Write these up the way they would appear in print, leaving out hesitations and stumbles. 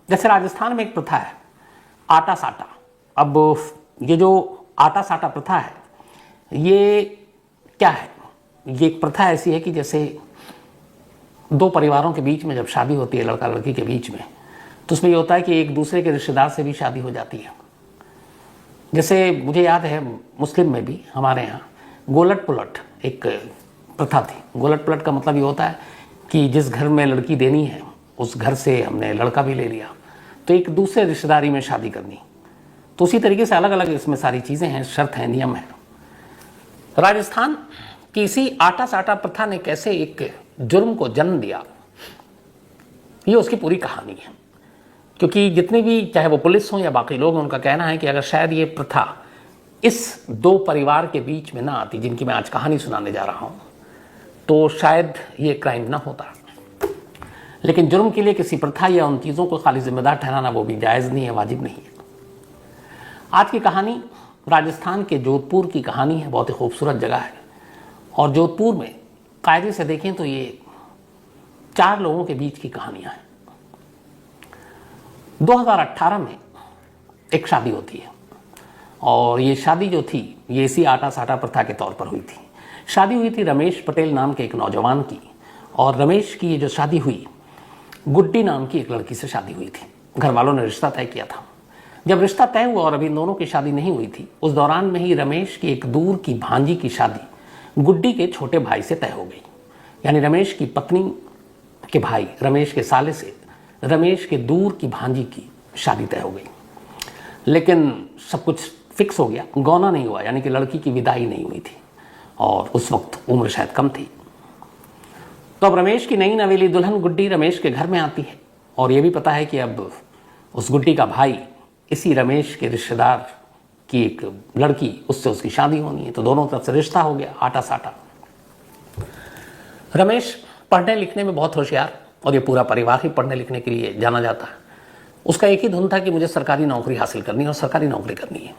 जैसे राजस्थान में एक प्रथा है आटा साटा। अब ये जो आटा साटा प्रथा है ये क्या है? ये एक प्रथा ऐसी है कि जैसे दो परिवारों के बीच में जब शादी होती है, लड़का लड़की के बीच में, तो उसमें ये होता है कि एक दूसरे के रिश्तेदार से भी शादी हो जाती है। जैसे मुझे याद है मुस्लिम में भी हमारे यहाँ गोलट पुलट एक प्रथा थी। गोलट पुलट का मतलब ये होता है कि जिस घर में लड़की देनी है उस घर से हमने लड़का भी ले लिया, तो एक दूसरे रिश्तेदारी में शादी करनी। तो उसी तरीके से अलग अलग इसमें सारी चीज़ें हैं, शर्त हैं, नियम है। राजस्थान की इसी आटा साटा प्रथा ने कैसे एक जुर्म को जन्म दिया, ये उसकी पूरी कहानी है। क्योंकि जितने भी, चाहे वो पुलिस हो या बाकी लोग, उनका कहना है कि अगर शायद ये प्रथा इस दो परिवार के बीच में ना आती जिनकी मैं आज कहानी सुनाने जा रहा हूँ, तो शायद ये क्राइम ना होता। लेकिन जुर्म के लिए किसी प्रथा या उन चीज़ों को खाली जिम्मेदार ठहराना वो भी जायज़ नहीं है, वाजिब नहीं है। आज की कहानी राजस्थान के जोधपुर की कहानी है। बहुत ही खूबसूरत जगह है और जोधपुर में कायदे से देखें तो ये 4 लोगों के बीच की कहानियां हैं। 2018 में एक शादी होती है और ये शादी जो थी ये इसी आटा साटा प्रथा के तौर पर हुई थी। शादी हुई थी रमेश पटेल नाम के एक नौजवान की, और रमेश की ये जो शादी हुई गुड्डी नाम की एक लड़की से शादी हुई थी। घर वालों ने रिश्ता तय किया था। जब रिश्ता तय हुआ और अभी इन दोनों की शादी नहीं हुई थी, उस दौरान में ही रमेश की एक दूर की भांजी की शादी गुड्डी के छोटे भाई से तय हो गई। यानी रमेश की पत्नी के भाई, रमेश के साले से रमेश के दूर की भांजी की शादी तय हो गई। लेकिन सब कुछ फिक्स हो गया, गौना नहीं हुआ, यानी कि लड़की की विदाई नहीं हुई थी और उस वक्त उम्र शायद कम थी। तो अब रमेश की नई नवेली दुल्हन गुड्डी रमेश के घर में आती है और ये भी पता है कि अब उस गुड्डी का भाई इसी रमेश के रिश्तेदार की एक लड़की, उससे उसकी शादी होनी है। तो दोनों तरफ से रिश्ता हो गया, आटा साटा। रमेश पढ़ने लिखने में बहुत होशियार, और ये पूरा परिवार ही पढ़ने लिखने के लिए जाना जाता है। उसका एक ही धुन था कि मुझे सरकारी नौकरी हासिल करनी है और सरकारी नौकरी करनी है।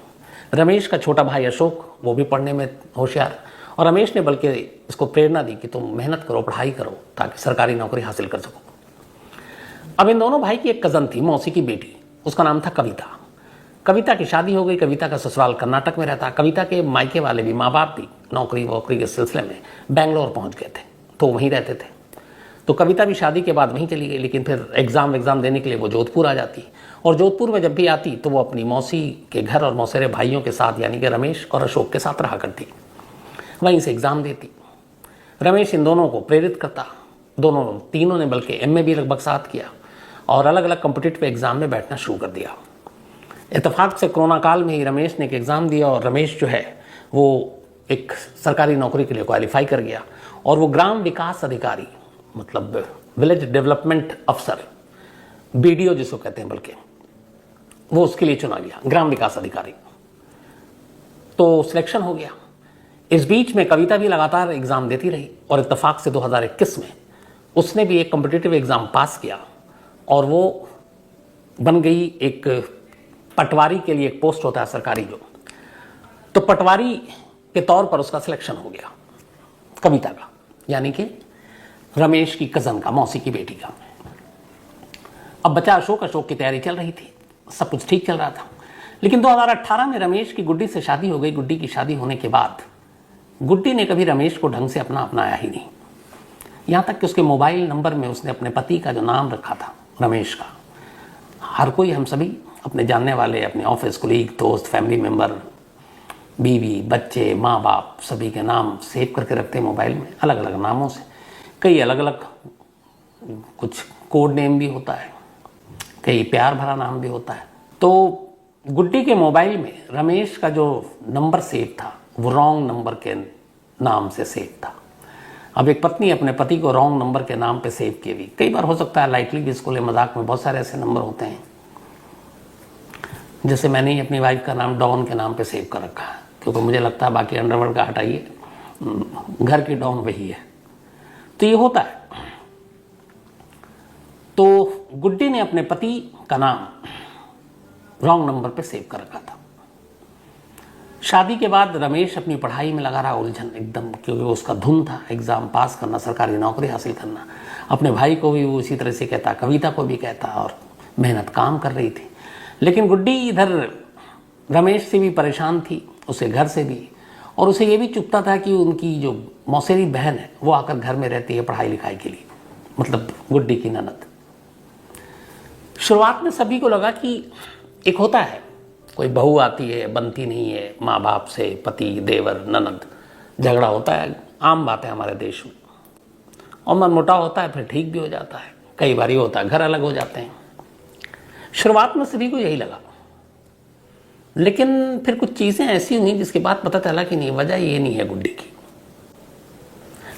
रमेश का छोटा भाई अशोक, वो भी पढ़ने में होशियार, और रमेश ने बल्कि इसको प्रेरणा दी कि तुम मेहनत करो, पढ़ाई करो, ताकि सरकारी नौकरी हासिल कर सको। अब इन दोनों भाई की एक कज़न थी, मौसी की बेटी, उसका नाम था कविता। कविता की शादी हो गई। कविता का ससुराल कर्नाटक में रहता। कविता के मायके वाले भी, माँ बाप भी नौकरी वोकरी के सिलसिले में बेंगलोर पहुंच गए थे, तो वहीं रहते थे। तो कविता भी शादी के बाद वहीं चली गई, लेकिन फिर एग्ज़ाम देने के लिए वो जोधपुर आ जाती, और जोधपुर में जब भी आती तो वो अपनी मौसी के घर और मौसेरे भाइयों के साथ, यानी कि रमेश और अशोक के साथ रहा करती, वहीं से एग्ज़ाम देती। रमेश इन दोनों को प्रेरित करता, दोनों तीनों ने बल्कि एमए भी लगभग साथ किया और अलग अलग कॉम्पिटिटिव एग्ज़ाम में बैठना शुरू कर दिया। इत्तेफाक से कोरोना काल में ही रमेश ने एक एग्ज़ाम दिया और रमेश जो है वो एक सरकारी नौकरी के लिए क्वालिफाई कर गया, और वो ग्राम विकास अधिकारी, मतलब विलेज डेवलपमेंट अफसर, बीडीओ जिसको कहते हैं, बल्कि वो उसके लिए चुना गया, ग्राम विकास अधिकारी। तो सिलेक्शन हो गया। इस बीच में कविता भी लगातार एग्ज़ाम देती रही और इत्तेफाक से 2021 में उसने भी एक कॉम्पिटिटिव एग्ज़ाम पास किया और वो बन गई एक पटवारी के लिए एक पोस्ट होता है सरकारी जो, तो पटवारी के तौर पर उसका सिलेक्शन हो गया कविता का, यानी कि रमेश की कज़न का, मौसी की बेटी का। अब बचा अशोक। अशोक की तैयारी चल रही थी, सब कुछ ठीक चल रहा था। लेकिन 2018 में रमेश की गुड्डी से शादी हो गई। गुड्डी की शादी होने के बाद गुड्डी ने कभी रमेश को ढंग से अपनाया ही नहीं। यहाँ तक कि उसके मोबाइल नंबर में उसने अपने पति का जो नाम रखा था रमेश का, हर कोई, हम सभी अपने जानने वाले, अपने ऑफिस कुलीग, दोस्त, फैमिली मेम्बर, बीवी, बच्चे, माँ बाप, सभी के नाम सेव करके रखते हैं मोबाइल में अलग अलग नामों से। कई अलग अलग, कुछ कोड नेम भी होता है, कई प्यार भरा नाम भी होता है। तो गुड्डी के मोबाइल में रमेश का जो नंबर सेव था वो रॉन्ग नंबर के नाम से सेव था। अब एक पत्नी अपने पति को रॉन्ग नंबर के नाम पे सेव की हुई, कई बार हो सकता है लाइटली भी इसको ले, मजाक में, बहुत सारे ऐसे नंबर होते हैं। जैसे मैंने ही अपनी वाइफ का नाम डॉन के नाम पे सेव कर रखा है, क्योंकि मुझे लगता है बाकी अंडरवर्ल्ड का हटाइए, घर की डॉन वही है। तो ये होता है। तो गुड्डी ने अपने पति का नाम रॉन्ग नंबर पे सेव कर रखा था। शादी के बाद रमेश अपनी पढ़ाई में लगा रहा, उलझन एकदम, क्योंकि उसका धुन था एग्ज़ाम पास करना, सरकारी नौकरी हासिल करना। अपने भाई को भी वो इसी तरह से कहता, कविता को भी कहता, और मेहनत काम कर रही थी। लेकिन गुड्डी इधर रमेश से भी परेशान थी, उसे घर से भी, और उसे ये भी चुभता था कि उनकी जो मौसेरी बहन है वो आकर घर में रहती है पढ़ाई लिखाई के लिए, मतलब गुड्डी की ननद। शुरुआत में सभी को लगा कि एक होता है, कोई बहू आती है, बनती नहीं है, माँ बाप से, पति, देवर, ननद, झगड़ा होता है, आम बात है हमारे देश में, और मनमुटाव होता है, फिर ठीक भी हो जाता है। कई बार ये होता है घर अलग हो जाते हैं। शुरुआत में सभी को यही लगा, लेकिन फिर कुछ चीज़ें ऐसी हुई जिसके बाद पता चला कि नहीं, वजह ये नहीं है गुड्डी की।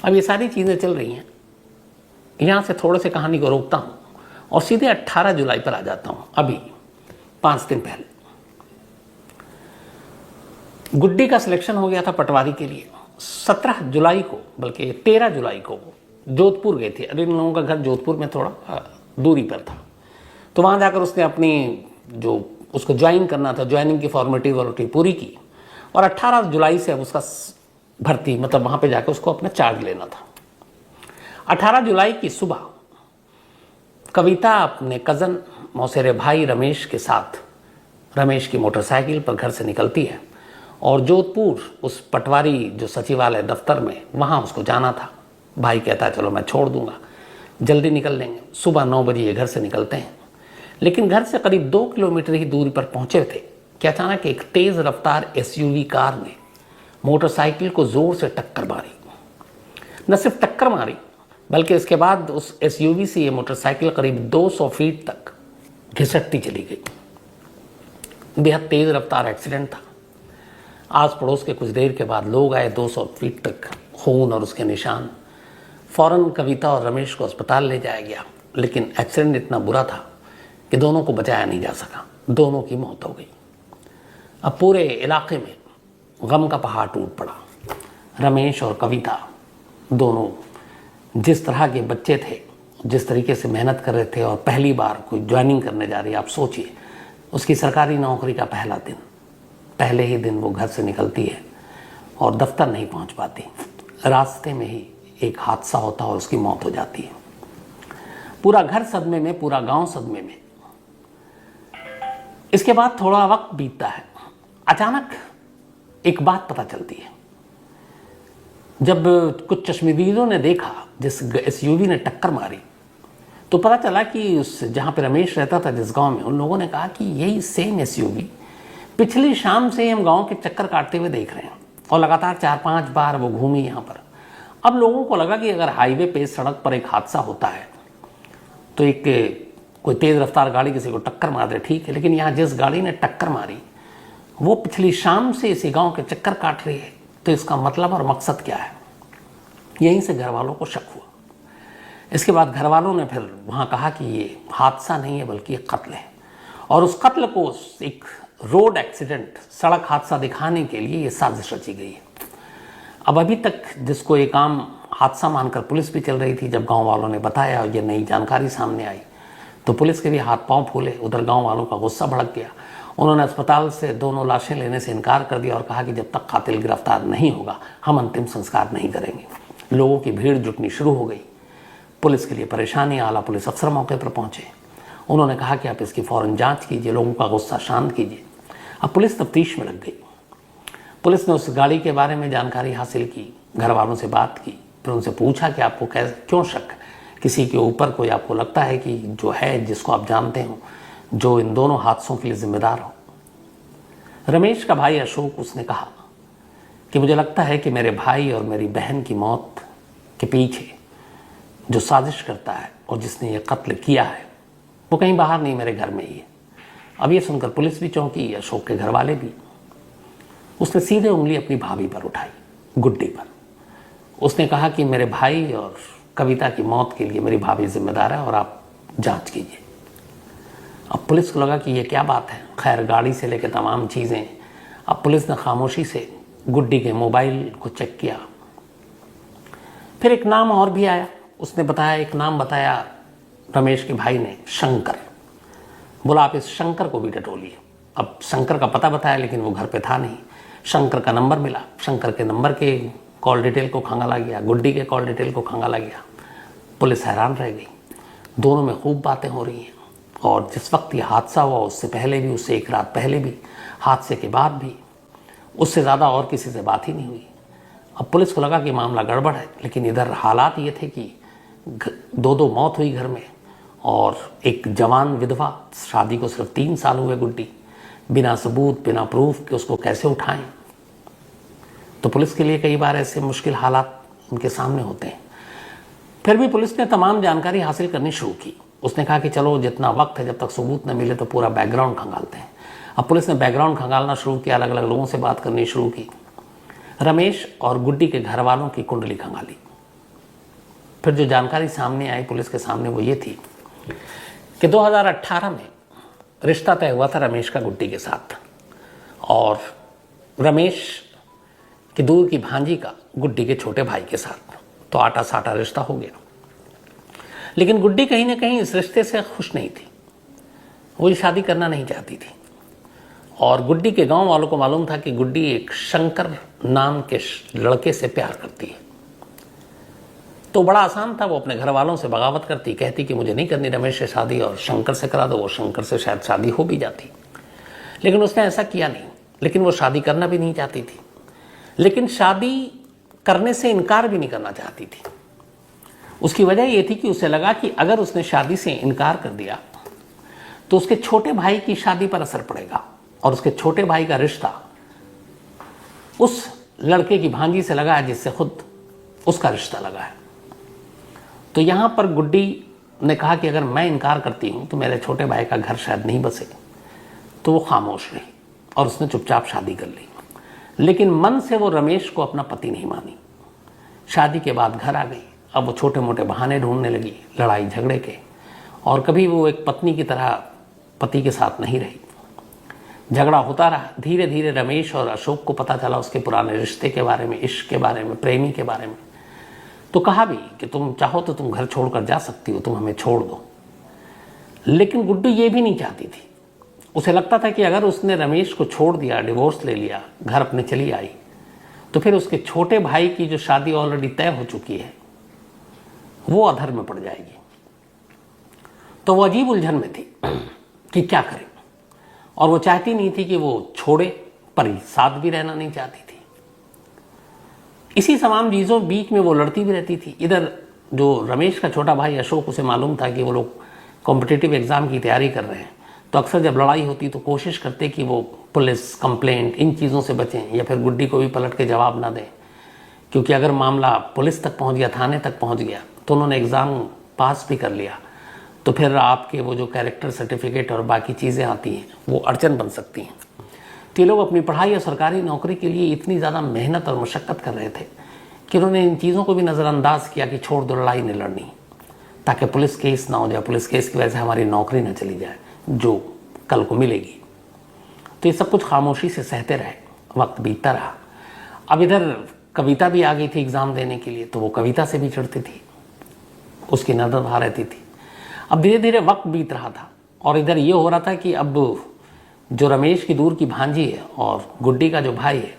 अब ये सारी चीज़ें चल रही हैं। यहाँ से थोड़े से कहानी को रोकता हूँ और सीधे 18 जुलाई पर आ जाता हूँ। अभी 5 दिन पहले गुड्डी का सिलेक्शन हो गया था पटवारी के लिए। 17 जुलाई को, बल्कि 13 जुलाई को जोधपुर गए थे। अरे इन लोगों का घर जोधपुर में थोड़ा दूरी पर था, तो वहाँ जाकर उसने अपनी जो उसको ज्वाइन करना था, ज्वाइनिंग की फॉर्मेलिटी पूरी की, और 18 जुलाई से अब उसका भर्ती, मतलब वहाँ पे जाकर उसको अपना चार्ज लेना था। 18 जुलाई की सुबह कविता अपने कज़न मौसेरे भाई रमेश के साथ, रमेश की मोटरसाइकिल पर घर से निकलती है और जोधपुर उस पटवारी जो सचिवालय दफ्तर में, वहाँ उसको जाना था। भाई कहता है चलो मैं छोड़ दूंगा, जल्दी निकल लेंगे। सुबह 9 बजे ये घर से निकलते हैं, लेकिन घर से करीब 2 किलोमीटर ही दूरी पर पहुंचे थे कि अचानक एक तेज रफ्तार SUV कार ने मोटरसाइकिल को जोर से टक्कर मारी। न सिर्फ टक्कर मारी, बल्कि इसके बाद उस SUV से ये मोटरसाइकिल करीब 200 फीट तक घिसटती चली गई। बेहद तेज रफ्तार एक्सीडेंट था। आस पड़ोस के कुछ देर के बाद लोग आए, 200 फीट तक खून और उसके निशान। फौरन कविता और रमेश को अस्पताल ले जाया गया, लेकिन एक्सीडेंट इतना बुरा था कि दोनों को बचाया नहीं जा सका। दोनों की मौत हो गई। अब पूरे इलाके में गम का पहाड़ टूट पड़ा। रमेश और कविता दोनों जिस तरह के बच्चे थे, जिस तरीके से मेहनत कर रहे थे, और पहली बार कोई ज्वाइनिंग करने जा रही है। आप सोचिए, उसकी सरकारी नौकरी का पहला दिन, पहले ही दिन वो घर से निकलती है और दफ्तर नहीं पहुंच पाती। रास्ते में ही एक हादसा होता और उसकी मौत हो जाती है। पूरा घर सदमे में, पूरा गांव सदमे में। इसके बाद थोड़ा वक्त बीतता है, अचानक एक बात पता चलती है। जब कुछ चश्मदीदों ने देखा जिस SUV ने टक्कर मारी, तो पता चला कि उस जहाँ पे रमेश रहता था, जिस गांव में, उन लोगों ने कहा कि यही सेम SUV पिछली शाम से हम गांव के चक्कर काटते हुए देख रहे हैं, और लगातार 4-5 बार वो घूमी यहाँ पर। अब लोगों को लगा कि अगर हाईवे पे, सड़क पर एक हादसा होता है तो एक कोई तेज़ रफ्तार गाड़ी किसी को टक्कर मार दे, ठीक है, लेकिन यहाँ जिस गाड़ी ने टक्कर मारी वो पिछली शाम से इसी गांव के चक्कर काट रही है, तो इसका मतलब और मकसद क्या है। यहीं से घर वालों को शक हुआ। इसके बाद घर वालों ने फिर वहाँ कहा कि ये हादसा नहीं है बल्कि एक कत्ल है, और उस कत्ल को एक रोड एक्सीडेंट, सड़क हादसा दिखाने के लिए ये साजिश रची गई है। अब अभी तक जिसको एक आम हादसा मानकर पुलिस भी चल रही थी, जब गांव वालों ने बताया और ये नई जानकारी सामने आई तो पुलिस के भी हाथ पांव फूले। उधर गांव वालों का गुस्सा भड़क गया। उन्होंने अस्पताल से दोनों लाशें लेने से इनकार कर दिया और कहा कि जब तक कातिल गिरफ्तार नहीं होगा हम अंतिम संस्कार नहीं करेंगे। लोगों की भीड़ जुटनी शुरू हो गई। पुलिस के लिए परेशानी। आला पुलिस अफसर मौके पर पहुंचे। उन्होंने कहा कि आप इसकी फौरन जांच कीजिए, लोगों का गुस्सा शांत कीजिए। अब पुलिस तफ्तीश में लग गई। पुलिस ने उस गाड़ी के बारे में जानकारी हासिल की, घर वालों से बात की, फिर उनसे पूछा कि आपको क्यों शक, किसी के ऊपर कोई आपको लगता है कि जो है, जिसको आप जानते हो, जो इन दोनों हादसों के लिए जिम्मेदार हो। रमेश का भाई अशोक, उसने कहा कि मुझे लगता है कि मेरे भाई और मेरी बहन की मौत के पीछे जो साजिश करता है और जिसने ये कत्ल किया है वो कहीं बाहर नहीं, मेरे घर में ही है। अब ये सुनकर पुलिस भी चौंकी, अशोक के घर वाले भी। उसने सीधे उंगली अपनी भाभी पर उठाई, गुड्डी पर। उसने कहा कि मेरे भाई और कविता की मौत के लिए मेरी भाभी जिम्मेदार है और आप जांच कीजिए। अब पुलिस को लगा कि ये क्या बात है। खैर, गाड़ी से लेकर तमाम चीज़ें। अब पुलिस ने खामोशी से गुड्डी के मोबाइल को चेक किया। फिर एक नाम और भी आया। उसने बताया, एक नाम बताया रमेश के भाई ने, शंकर। बोला आप इस शंकर को भी टटोलिए। अब शंकर का पता बताया, लेकिन वो घर पे था नहीं। शंकर का नंबर मिला। शंकर के नंबर के कॉल डिटेल को खंगाला गया, गुड्डी के कॉल डिटेल को खंगाला गया। पुलिस हैरान रह गई। दोनों में खूब बातें हो रही हैं और जिस वक्त ये हादसा हुआ उससे पहले भी, उससे एक रात पहले भी, हादसे के बाद भी उससे ज़्यादा और किसी से बात ही नहीं हुई। अब पुलिस को लगा कि मामला गड़बड़ है, लेकिन इधर हालात ये थे कि दो मौत हुई घर में और एक जवान विधवा, शादी को सिर्फ 3 साल हुए गुड्डी, बिना सबूत बिना प्रूफ कि उसको कैसे उठाएं। तो पुलिस के लिए कई बार ऐसे मुश्किल हालात उनके सामने होते हैं। फिर भी पुलिस ने तमाम जानकारी हासिल करनी शुरू की। उसने कहा कि चलो जितना वक्त है, जब तक सबूत न मिले तो पूरा बैकग्राउंड खंगालते हैं। अब पुलिस ने बैकग्राउंड खंगालना शुरू किया, अलग अलग लोगों से बात करनी शुरू की। रमेश और गुड्डी के घर वालों की कुंडली खंगाली। फिर जो जानकारी सामने आई पुलिस के सामने वो ये थी कि 2018 में रिश्ता तय हुआ था रमेश का गुड्डी के साथ, और रमेश की दूर की भांजी का गुड्डी के छोटे भाई के साथ। तो आटा साटा रिश्ता हो गया। लेकिन गुड्डी कहीं ना कहीं इस रिश्ते से खुश नहीं थी। वो ये शादी करना नहीं चाहती थी, और गुड्डी के गांव वालों को मालूम था कि गुड्डी एक शंकर नाम के लड़के से प्यार करती है। तो बड़ा आसान था, वो अपने घर वालों से बगावत करती, कहती कि मुझे नहीं करनी रमेश से शादी और शंकर से करा दो। वो शंकर से शायद शादी हो भी जाती, लेकिन उसने ऐसा किया नहीं। लेकिन वो शादी करना भी नहीं चाहती थी, लेकिन शादी करने से इनकार भी नहीं करना चाहती थी। उसकी वजह ये थी कि उसे लगा कि अगर उसने शादी से इनकार कर दिया तो उसके छोटे भाई की शादी पर असर पड़ेगा, और उसके छोटे भाई का रिश्ता उस लड़के की भांजी से लगा है जिससे खुद उसका रिश्ता लगा है। तो यहां पर गुड्डी ने कहा कि अगर मैं इनकार करती हूं तो मेरे छोटे भाई का घर शायद नहीं बसे। तो वो खामोश रही और उसने चुपचाप शादी कर ली। लेकिन मन से वो रमेश को अपना पति नहीं मानी। शादी के बाद घर आ गई। अब वो छोटे मोटे बहाने ढूंढने लगी लड़ाई झगड़े के, और कभी वो एक पत्नी की तरह पति के साथ नहीं रही। झगड़ा होता रहा। धीरे धीरे रमेश और अशोक को पता चला उसके पुराने रिश्ते के बारे में, इश्क के बारे में, प्रेमी के बारे में। तो कहा भी कि तुम चाहो तो तुम घर छोड़कर जा सकती हो, तुम हमें छोड़ दो। लेकिन गुड्डू ये भी नहीं चाहती थी। उसे लगता था कि अगर उसने रमेश को छोड़ दिया, डिवोर्स ले लिया, घर अपने चली आई, तो फिर उसके छोटे भाई की जो शादी ऑलरेडी तय हो चुकी है वो अधर में पड़ जाएगी। तो वो अजीब उलझन में थी कि क्या करे, और वो चाहती नहीं थी कि वो छोड़े, पर साथ भी रहना नहीं चाहती थी। इसी तमाम चीज़ों बीच में वो लड़ती भी रहती थी। इधर जो रमेश का छोटा भाई अशोक, उसे मालूम था कि वो लोग कॉम्पिटिटिव एग्ज़ाम की तैयारी कर रहे हैं। तो अक्सर जब लड़ाई होती तो कोशिश करते कि वो पुलिस कंप्लेंट इन चीज़ों से बचें, या फिर गुड्डी को भी पलट के जवाब ना दें, क्योंकि अगर मामला पुलिस तक पहुंच गया, थाने तक पहुंच गया, तो उन्होंने एग्ज़ाम पास भी कर लिया, तो फिर आपके वो जो कैरेक्टर सर्टिफिकेट और बाकी चीज़ें आती हैं वो अड़चन बन सकती हैं। तो ये लोग अपनी पढ़ाई और सरकारी नौकरी के लिए इतनी ज़्यादा मेहनत और मशक्क़त कर रहे थे कि उन्होंने इन चीज़ों को भी नज़रअंदाज किया कि छोड़ दो, लड़ाई नहीं लड़नी, ताकि पुलिस केस ना हो जाए, पुलिस केस की वजह से हमारी नौकरी ना चली जाए जो कल को मिलेगी। तो ये सब कुछ खामोशी से सहते रहे। वक्त बीतता रहा। अब इधर कविता भी आ गई थी एग्ज़ाम देने के लिए, तो वो कविता से भी चिढ़ती थी, उसकी नज़र आ रहती थी। अब धीरे धीरे वक्त बीत रहा था, और इधर ये हो रहा था कि अब जो रमेश की दूर की भांजी है और गुड्डी का जो भाई है,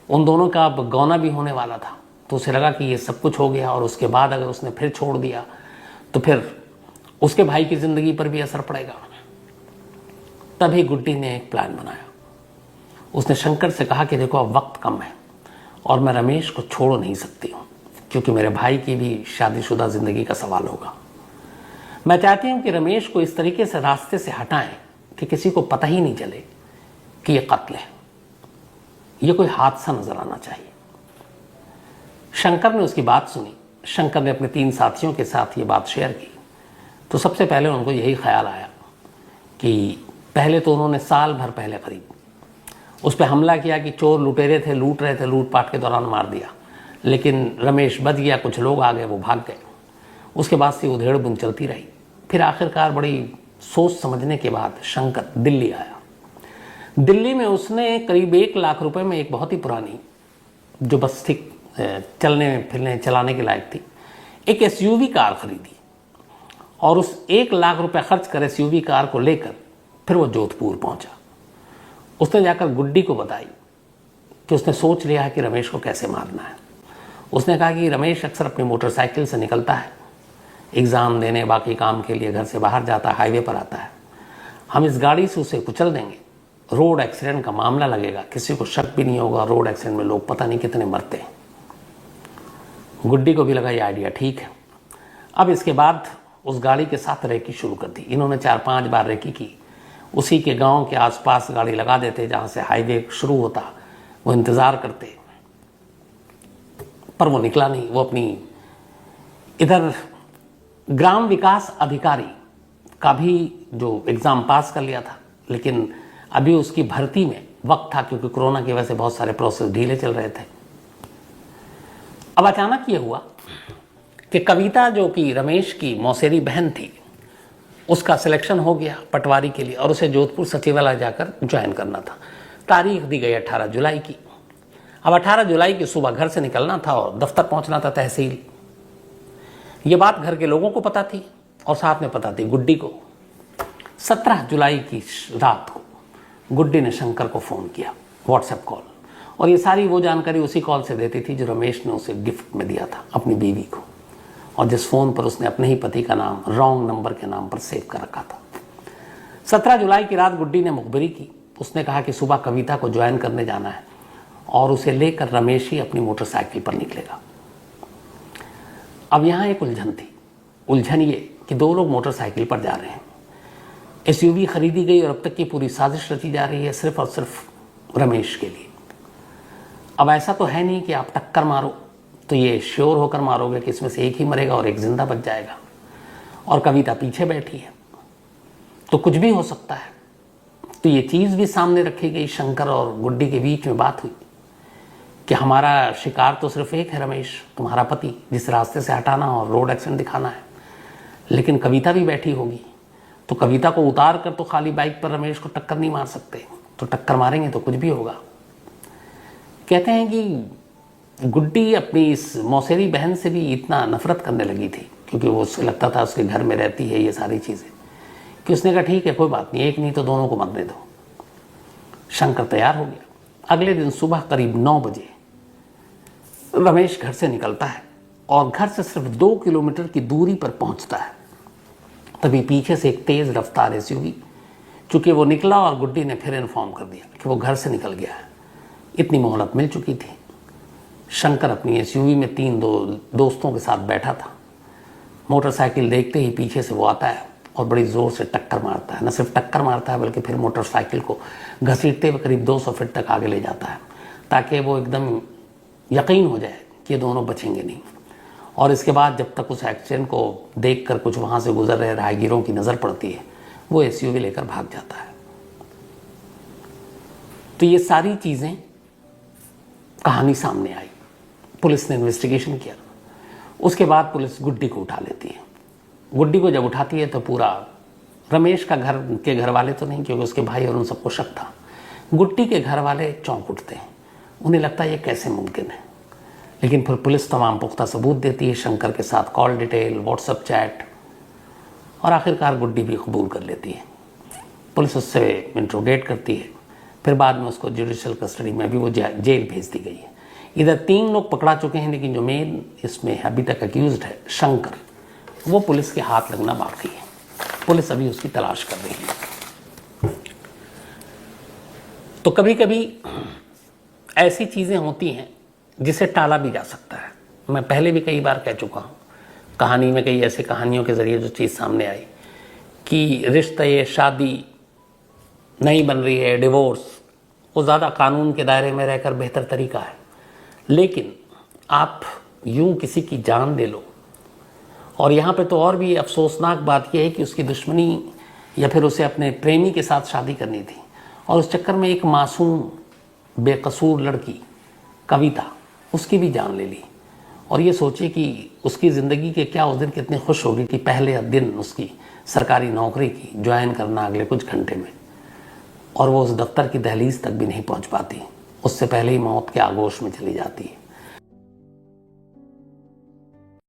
उन दोनों का अब गौना भी होने वाला था। तो उसे लगा कि ये सब कुछ हो गया, और उसके बाद अगर उसने फिर छोड़ दिया तो फिर उसके भाई की ज़िंदगी पर भी असर पड़ेगा। तभी गुड्डी ने एक प्लान बनाया। उसने शंकर से कहा कि देखो अब वक्त कम है और मैं रमेश को छोड़ नहीं सकती हूँ, क्योंकि मेरे भाई की भी शादीशुदा ज़िंदगी का सवाल होगा। मैं चाहती हूँ कि रमेश को इस तरीके से रास्ते से हटाएं कि किसी को पता ही नहीं चले कि ये कत्ल है, ये कोई हादसा नजर आना चाहिए। शंकर ने उसकी बात सुनी। शंकर ने अपने 3 साथियों के साथ ये बात शेयर की। तो सबसे पहले उनको यही ख्याल आया कि पहले तो उन्होंने साल भर पहले करीब उस पर हमला किया कि चोर लुटेरे थे, लूट रहे थे, लूटपाट के दौरान मार दिया। लेकिन रमेश बच गया, कुछ लोग आ गए, वो भाग गए। उसके बाद से उधेड़ बुन चलती रही। फिर आखिरकार बड़ी सोच समझने के बाद शंकर दिल्ली आया। दिल्ली में उसने करीब 1 लाख रुपए में एक बहुत ही पुरानी, जो बस ठीक चलने फिरने चलाने के लायक थी, एक एसयूवी कार खरीदी, और उस 1 लाख रुपए खर्च कर एसयूवी कार को लेकर फिर वो जोधपुर पहुंचा। उसने जाकर गुड्डी को बताई कि उसने सोच लिया है कि रमेश को कैसे मारना है। उसने कहा कि रमेश अक्सर अपनी मोटरसाइकिल से निकलता है, एग्ज़ाम देने, बाकी काम के लिए घर से बाहर जाता है, हाईवे पर आता है। हम इस गाड़ी से उसे कुचल देंगे, रोड एक्सीडेंट का मामला लगेगा, किसी को शक भी नहीं होगा। रोड एक्सीडेंट में लोग पता नहीं कितने मरते हैं। गुड्डी को भी लगा ये आइडिया ठीक है। अब इसके बाद उस गाड़ी के साथ रेकी शुरू कर दी। इन्होंने 4-5 बार रेकी की। उसी के गांव के आसपास गाड़ी लगा देते जहां से हाईवे शुरू होता, वो इंतज़ार करते, पर वो निकला नहीं। वो अपनी इधर ग्राम विकास अधिकारी का भी जो एग्ज़ाम पास कर लिया था, लेकिन अभी उसकी भर्ती में वक्त था, क्योंकि कोरोना की वजह से बहुत सारे प्रोसेस ढीले चल रहे थे। अब अचानक ये हुआ कि कविता, जो कि रमेश की मौसेरी बहन थी, उसका सिलेक्शन हो गया पटवारी के लिए और उसे जोधपुर सचिवालय जाकर ज्वाइन करना था। तारीख दी गई 18 जुलाई की। अब 18 जुलाई की सुबह घर से निकलना था और दफ्तर पहुंचना था, तहसील। ये बात घर के लोगों को पता थी और साथ में पता थी गुड्डी को। 17 जुलाई की रात को गुड्डी ने शंकर को फ़ोन किया, व्हाट्सएप कॉल, और ये सारी वो जानकारी उसी कॉल से देती थी जो रमेश ने उसे गिफ्ट में दिया था अपनी बीवी को, और जिस फ़ोन पर उसने अपने ही पति का नाम रॉन्ग नंबर के नाम पर सेव कर रखा था। 17 जुलाई की रात गुड्डी ने मुखबिरी की। उसने कहा कि सुबह कविता को ज्वाइन करने जाना है और उसे लेकर रमेश ही अपनी मोटरसाइकिल पर निकलेगा। अब यहाँ एक उलझन थी। उलझन ये कि 2 लोग मोटरसाइकिल पर जा रहे हैं, एसयूवी खरीदी गई और अब तक की पूरी साजिश रची जा रही है सिर्फ और सिर्फ रमेश के लिए। अब ऐसा तो है नहीं कि आप टक्कर मारो तो ये श्योर होकर मारोगे कि इसमें से एक ही मरेगा और एक जिंदा बच जाएगा, और कविता पीछे बैठी है, तो कुछ भी हो सकता है। तो ये चीज़ भी सामने रखी गई। शंकर और गुड्डी के बीच में बात हुई कि हमारा शिकार तो सिर्फ एक है रमेश, तुम्हारा पति, जिस रास्ते से हटाना और रोड एक्सीडेंट दिखाना है, लेकिन कविता भी बैठी होगी, तो कविता को उतार कर तो खाली बाइक पर रमेश को टक्कर नहीं मार सकते, तो टक्कर मारेंगे तो कुछ भी होगा। कहते हैं कि गुड्डी अपनी इस मौसेरी बहन से भी इतना नफरत करने लगी थी, क्योंकि वो उससे लगता था उसके घर में रहती है ये सारी चीज़ें, कि उसने कहा ठीक है कोई बात नहीं, एक नहीं तो दोनों को मरने दो। शंकर तैयार हो गया। अगले दिन सुबह करीब 9 बजे रमेश घर से निकलता है और घर से सिर्फ 2 किलोमीटर की दूरी पर पहुंचता है। तभी पीछे से एक तेज रफ्तार एसयूवी, चूंकि वो निकला और गुड्डी ने फिर इन्फॉर्म कर दिया कि वो घर से निकल गया है। इतनी मोहलत मिल चुकी थी। शंकर अपनी एसयूवी में 3 दोस्तों के साथ बैठा था। मोटरसाइकिल देखते ही पीछे से वो आता है और बड़ी ज़ोर से टक्कर मारता है। न सिर्फ टक्कर मारता है बल्कि फिर मोटरसाइकिल को घसीटते हुए करीब 200 फीट तक आगे ले जाता है, ताकि वो एकदम यकीन हो जाए कि ये दोनों बचेंगे नहीं। और इसके बाद जब तक उस एक्सीडेंट को देखकर कुछ वहाँ से गुजर रहे राहगीरों की नज़र पड़ती है, वो एसयूवी लेकर भाग जाता है। तो ये सारी चीज़ें कहानी सामने आई। पुलिस ने इन्वेस्टिगेशन किया। उसके बाद पुलिस गुड्डी को उठा लेती है। गुड्डी को जब उठाती है तो पूरा रमेश का घर वाले तो नहीं, क्योंकि उसके भाई और उन सबको शक था। गुड्डी के घर वाले चौंक उठते हैं। उन्हें लगता है ये कैसे मुमकिन है, लेकिन फिर पुलिस तमाम पुख्ता सबूत देती है, शंकर के साथ कॉल डिटेल, व्हाट्सएप चैट, और आखिरकार गुड्डी भी कबूल कर लेती है। पुलिस उससे इंट्रोगेट करती है। फिर बाद में उसको जुडिशियल कस्टडी में भी वो जेल भेज दी गई है। इधर 3 लोग पकड़ा चुके हैं, लेकिन जो मेन इसमें अभी तक अक्यूज्ड है शंकर, वो पुलिस के हाथ लगना बाकी है। पुलिस अभी उसकी तलाश कर रही है। तो कभी कभी ऐसी चीज़ें होती हैं जिसे टाला भी जा सकता है। मैं पहले भी कई बार कह चुका हूँ, कहानी में कई ऐसी कहानियों के ज़रिए जो चीज़ सामने आई कि रिश्ते, शादी नहीं बन रही है, डिवोर्स, वो ज़्यादा कानून के दायरे में रहकर बेहतर तरीका है। लेकिन आप यूं किसी की जान ले लो, और यहाँ पे तो और भी अफसोसनाक बात यह है कि उसकी दुश्मनी या फिर उसे अपने प्रेमी के साथ शादी करनी थी, और उस चक्कर में एक मासूम बेकसूर लड़की कविता, उसकी भी जान ले ली। और ये सोचिए कि उसकी ज़िंदगी के क्या उस दिन कितने खुश होगी कि पहले दिन उसकी सरकारी नौकरी की ज्वाइन करना अगले कुछ घंटे में, और वो उस दफ्तर की दहलीज तक भी नहीं पहुंच पाती, उससे पहले ही मौत के आगोश में चली जाती है।